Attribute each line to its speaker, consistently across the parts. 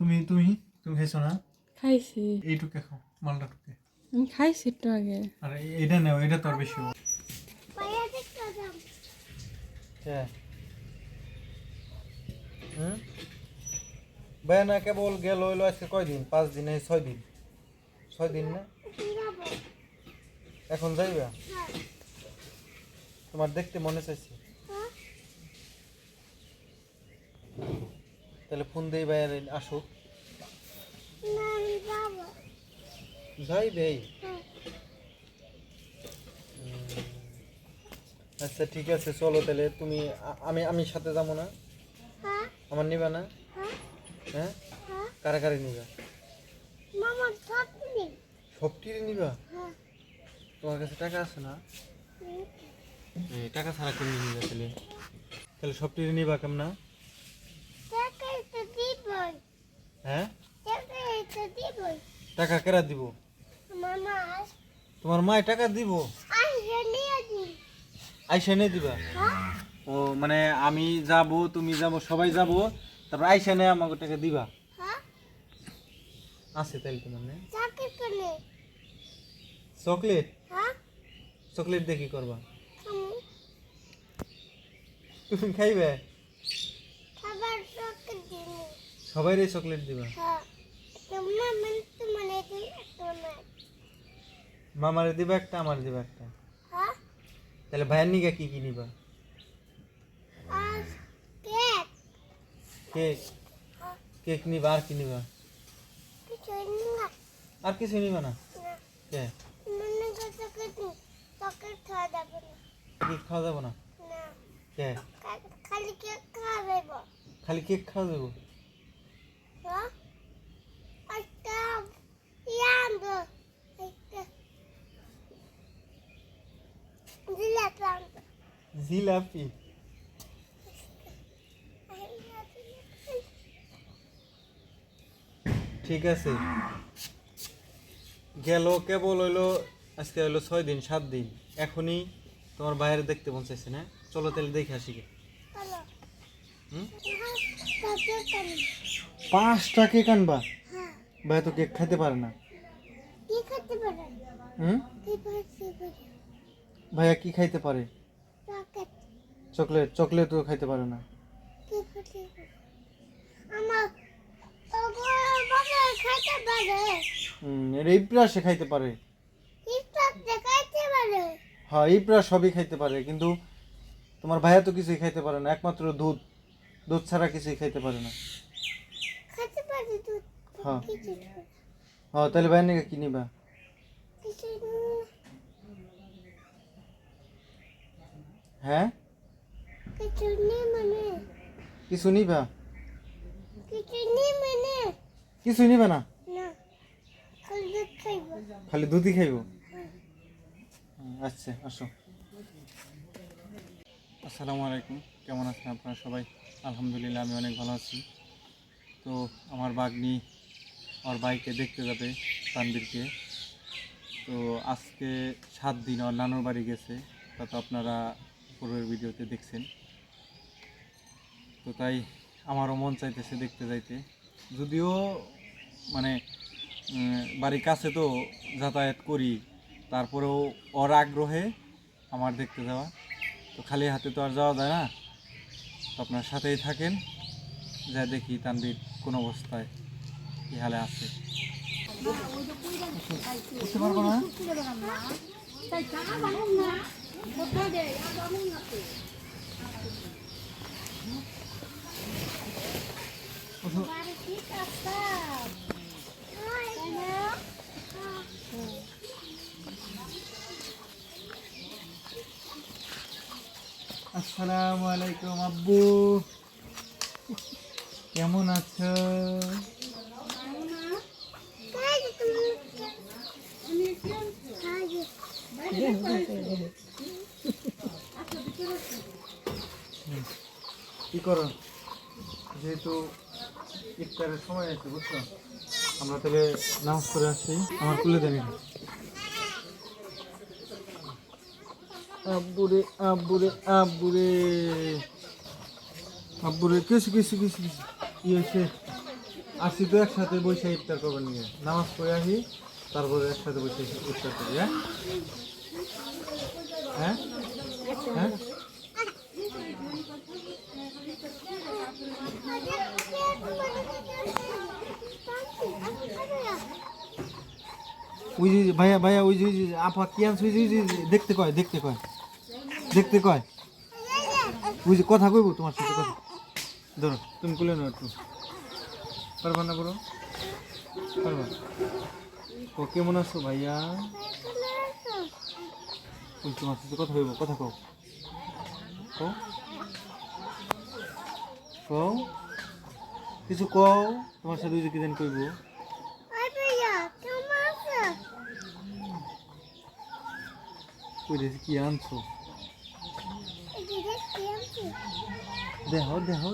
Speaker 1: তুমি তুমি তুমি খাইছো না?
Speaker 2: খাইছি।
Speaker 1: এইটুকে খাও, মালটাটুকে।
Speaker 2: আমি খাইছি একটু আগে।
Speaker 1: আর এটা নেও, এটা তো আর বেশি হবে। ভাইয়া না কেবল গেল হইলো আজকে কয়দিন, 5 দিন, 6 দিন, 6 দিন না? এখন যাইবা? তোমার দেখতে মনে চাইছে, তাহলে ফোন দেই ভাইয়া আসুক। যাইবে? আচ্ছা ঠিক আছে, চলো তাহলে। তুমি আমি আমি সাথে যাবো না? আমার নিবা না? হ্যাঁ, কারা কারে নিবা? সবটিরে নিবা? তোমার কাছে টাকা আছে না? টাকা ছাড়া কেমনি নিবা তাহলে? তাহলে সবটিরে নিবা কেমন? হ্যাঁ, টাকা কেরা দিব? তোমার মায় টাকা দিব? আইসা নিয়ে দিবা? ও মানে আমি যাব, তুমি যাব, সবাই যাব, তারপর আইসা নিয়ে আমাকে টাকা দিবা? আছে তাইলে তোমার না? চকলেট? চকলেট দিয়ে কি করবা? তুমি খাইবে? সবাইরে চকলেট দিবা? মামারে দিবা একটা, আমার দিবা একটা। তাহলে ভাইয়ের নিগা কি কি নিবা? কেক? কেক নিবা, আর কি নিবা? আর কিছু নিবা না? কে কেক খাওয়া যাবো না? কে খালি কেক খাওয়া যাবো? জিলাপি? ঠিক আছে, গেল কেবল হইলো আজকে হইলো 6 দিন 7 দিন, এখনই তোমার বাইরে দেখতে মন চাইছে না? চলো তাহলে দেখে আসি। 5টা কেক আনবা? ভাই তো কেক খাইতে পারে না। ভাইয়া কি খাইতে পারে? চকলেট? চকলেটও খাইতে পারে না। ইপরা সে খাইতে পারে। হ্যাঁ, ইপরা সবই খাইতে পারে, কিন্তু তোমার ভাইয়া তো কিছুই খাইতে পারে না, একমাত্র দুধ। দুধ ছাড়া কিছুই খাইতে পারে না। হ্যাঁ হ্যাঁ, তাহলে ভাইয়ের নাকি কি নিবা? হ্যাঁ, কিছু নিবা? কিছু নিবা না? খালি দুধই খাইব? আচ্ছা, আসো। আসসালামু আলাইকুম, কেমন আছেন আপনারা সবাই? আলহামদুলিল্লাহ, আমি অনেক ভালো আছি। তো আমার বাগনি ওর বাইকে দেখতে যাবে তানবীরকে। তো আজকে 7 দিন ওর নানুর বাড়ি গেছে, তা তো আপনারা পূর্বের ভিডিওতে দেখছেন। তো তাই আমারও মন চাইতেছে দেখতে যাইতে, যদিও মানে বাড়ির কাছে তো যাতায়াত করি, তারপরেও ওর আগ্রহে আমার দেখতে যাওয়া। তো খালি হাতে তো আর যাওয়া যায় না, তো আপনার সাথেই থাকেন, যা দেখি তানবীর কোন অবস্থায় কি হালে আছে। পারবো না? আসসালামু আলাইকুম আব্বু, কেমন আছো? কি করো? যেহেতু ইফতারের সময় আছে, বুঝছো, আমরা তাহলে নামাজ করে আসছি। আমার কুলে দেন। আব্বুরে আব্বুরে আব্বুরে আব্বুরে, কিছু কিছু কিছু কিছু কি হয়েছে? আসি তো একসাথে বসে ইফতার করবেন নিয়ে নামাজ পড়ে আসি তারপরে একসাথে বসে ইফতার করি হ্যাঁ হ্যাঁ হ্যাঁ ওই যে ভাইয়া ভাইয়া ওই যে আপা কি আনছে ওই যে দেখতে কয় দেখতে কয় ওই যে কথা কইব তোমার সাথে কথা ধরো তুমি কুলে নাও একটু পারবা না বলো পারবা ও কেমন আছো ভাইয়া ওই তোমার সাথে কথা কইব কথা কও কও কও কিছু কও তোমার সাথে ওই যে কি জানি কইব কই কি আনছো দেখো দেখো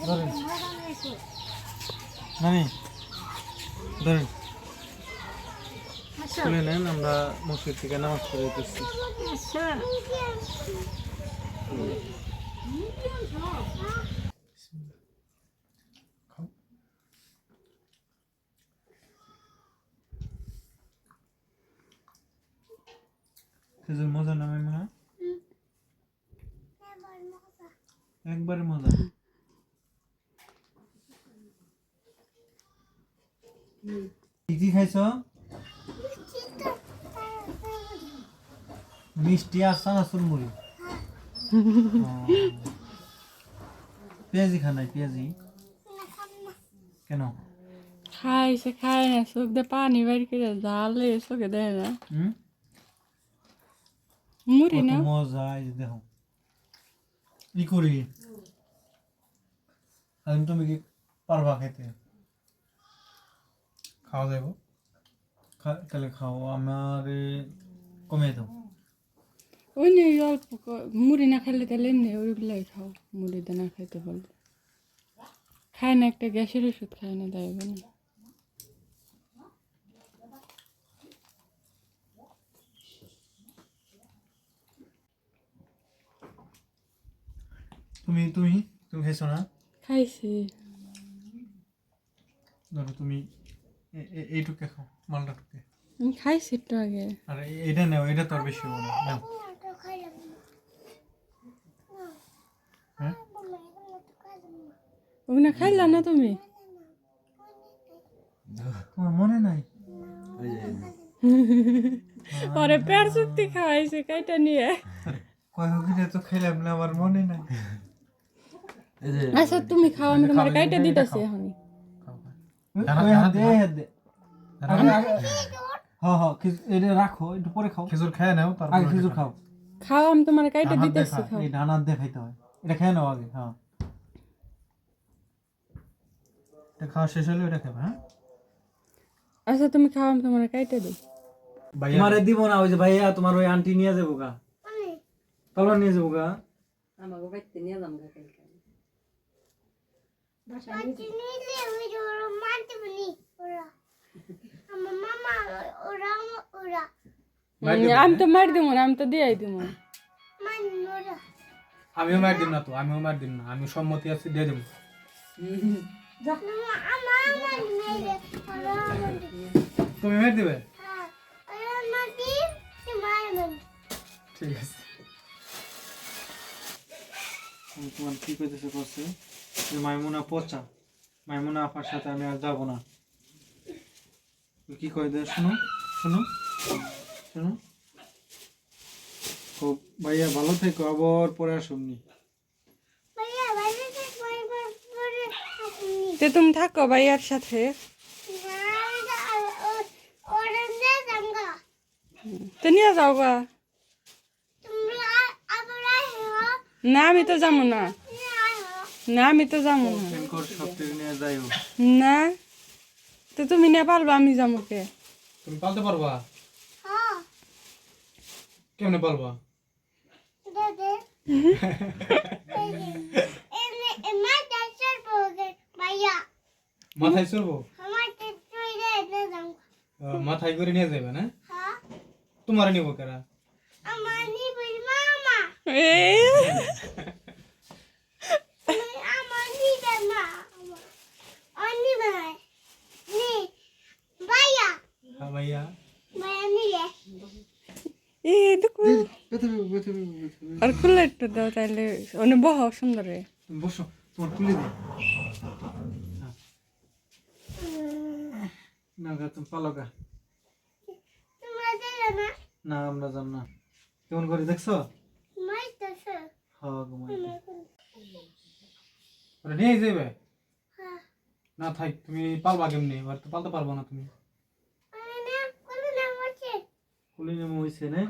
Speaker 1: ধরেন নানি ধরেন খুলে নেন আমরা মসজিদ থেকে নামাজ পড়ে যেতেছি খেজুর মজা না মনে হয় একবারে মজা কি কি খাইছ মিষ্টি আর চানাচুর মুড়ি পেঁয়াজি খানাই পেঁয়াজি কেন
Speaker 2: খাইছে খায় না চোখ দিয়ে পানি বের করে জ্বালে চোখে দেয় না মুড়ি না
Speaker 1: মজা এই যে দেখো ই করি আমি তুমি কি পারবা খেতে খাওয়া যাবো তাহলে খাও আমার কমে দাও
Speaker 2: ওই নেই অল্প মুড়ি না খেলে তাহলে এমনি ওইগুলাই খাও মুড়ি দিয়ে না খাইতে বললে খায় না একটা গ্যাসের ওষুধ খায় না তাই না
Speaker 1: তুমি তুমি তুমি খাইছো না
Speaker 2: খাইছি
Speaker 1: ধরো তুমি এইটুকে খাও মালটাটুকে
Speaker 2: আমি খাইছি একটু আগে
Speaker 1: আর এটা নাও এটা তো আর বেশি হবে না নাও হ্যাঁ
Speaker 2: ওগুলো খাইলা না তুমি
Speaker 1: তোমার মনে নাই
Speaker 2: পরে পেট চুক্তি খাইছে কাইটা নিয়ে
Speaker 1: কয়েকদিনে তো খাইলাম না আমার মনে নাই
Speaker 2: আচ্ছা তুমি খাও আমি তোমার কাইটা দিতেছি এখনই
Speaker 1: এটা রাখো একটু পরে খাও খেজুর খেয়ে নাও তারপর আগে খেজুর খাও
Speaker 2: খাও আমি তোমার কাইটা দিতেছি খাও
Speaker 1: এই ডানাত দিয়ে খাইতে হয় এটা খেয়ে নাও আগে হ্যাঁ এটা খাওয়া শেষ হলে এটা খাবে হ্যাঁ
Speaker 2: আচ্ছা তুমি খাও আমি তোমার কাইটা দিই
Speaker 1: তোমারে দিব না ওই যে ভাইয়া তোমার ওই আন্টি নিয়ে যাবো গা তলা নিয়ে যাবো গা
Speaker 3: আমাকে বাইতে নিয়ে যাম গা কালকে
Speaker 2: আমি তো মার দিব না আমি তো দিয়াই দিব
Speaker 1: আমিও মার দিম না তো আমিও মার দিম না আমি সম্মতি আছি দিয়ে দেবো তুমি মার দিবে ঠিক আছে তোমার কি করতেছে করছে মাইমুনা পচা মাইমুনা আপার সাথে আমি আর যাবো না কি কয় দে শোনো শোনো শোনো ও ভাইয়া ভালো থেকো আবার পরে আসুননি
Speaker 2: তো তুমি থাকো ভাইয়ার সাথে তো নিয়ে যাও গা না আমি তো যাবো না না আমি তো যাবো না
Speaker 1: নিয়ে যাইও
Speaker 2: না তো তুমি নিয়ে পারবা আমি যাবো কে
Speaker 1: তুমি পালতে পারবা কেমনে পালবা মাথায় চড়বো মাথায় করে নিয়ে যাবে না তোমার নিব কেরা
Speaker 2: দাও তাহলে অনেক বহ সুন্দরে।
Speaker 1: তুমি বসো, তোমার খুলে দিই। না গা, তুমি পালো গা। না আমরা যাম না। কেমন করে দেখছো? হ্যাঁ ঘুমাইতে। ওরা নিয়ে যাবে? না থাক, তুমি পালবা কেমনি? এবার তো পালতে পারবো না তুমি। কুলি নেমে হয়েছে না?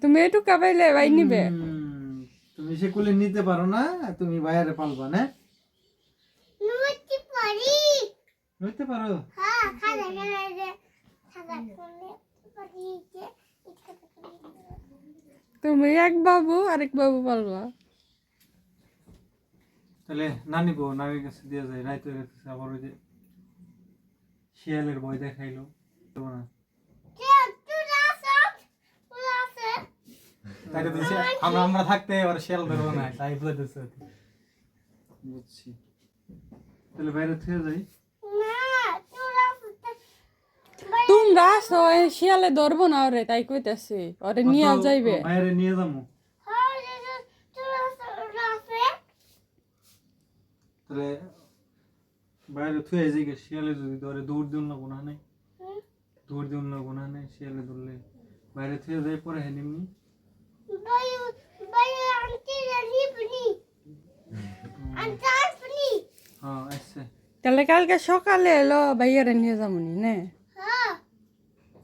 Speaker 2: তুমি এটুকু পাইলে ভাই নিবে।
Speaker 1: তুমি সে কুলি নিতে পারো না, তুমি বাইরে পালবা না? নিতে পারো?
Speaker 2: তুমি এক বাবু আরেক বাবু পালবা।
Speaker 1: তাহলে নানি গো, নানির কাছে দিয়ে যায়, রাইতে হয়ে গেছে, আবার ওই যে শিয়ালের ভয় দেখাইলো। দেবো না। তাই তো বলছি, আমরা থাকতে এবার শিয়াল ধরবো না, তাই বুঝতেছে। বুঝছি। তাহলে বাইরে থেকে যাই।
Speaker 2: তোমরা আসো, শিয়ালে ধরবো না ওরে, তাই কইতাছি ওরে নিয়ে যাইবে।
Speaker 1: বাইরে নিয়ে যাবো। তাহলে বাইরে থুয়ে যাই, শিয়ালে যদি ধরে দৌড় দিন না গুণা নেই, দৌড় দিন না গুণা নেই, শিয়ালে ধরলে বাইরে থুয়ে যাই পরে হ্যাঁ নিমনি। হ্যাঁ আসছে।
Speaker 2: তাহলে কালকে সকালে এলো ভাইয়ারে নিয়ে যাবো নি নে।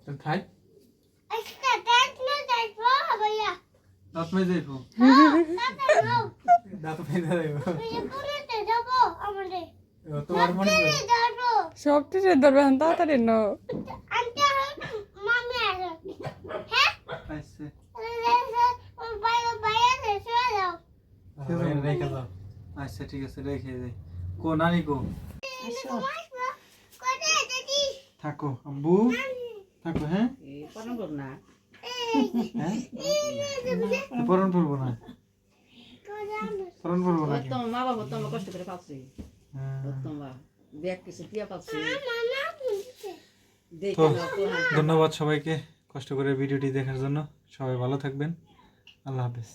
Speaker 1: তাহলে থাই দাঁত মেয়ে যাইবো, দাঁত মেয়ে যাইবো। তোমার মনে
Speaker 2: সব টিচে ধরবে তাড়াতাড়ি ন।
Speaker 1: আসছে। রেখে দাও। আচ্ছা ঠিক আছে, রেখে যাই। কো নানি কো? থাকো আম্বু, থাকো। হ্যাঁ হ্যাঁ, পরন পড়বো না, পরন পড়বো না।
Speaker 3: মা বাবা তো আমরা কষ্ট করে পাচ্ছি তোমার ব্যাগ কিছু দিয়া পাচ্ছি
Speaker 1: তো ধন্যবাদ সবাইকে কষ্ট করে ভিডিওটি দেখার জন্য। সবাই ভালো থাকবেন। আল্লাহ হাফেজ।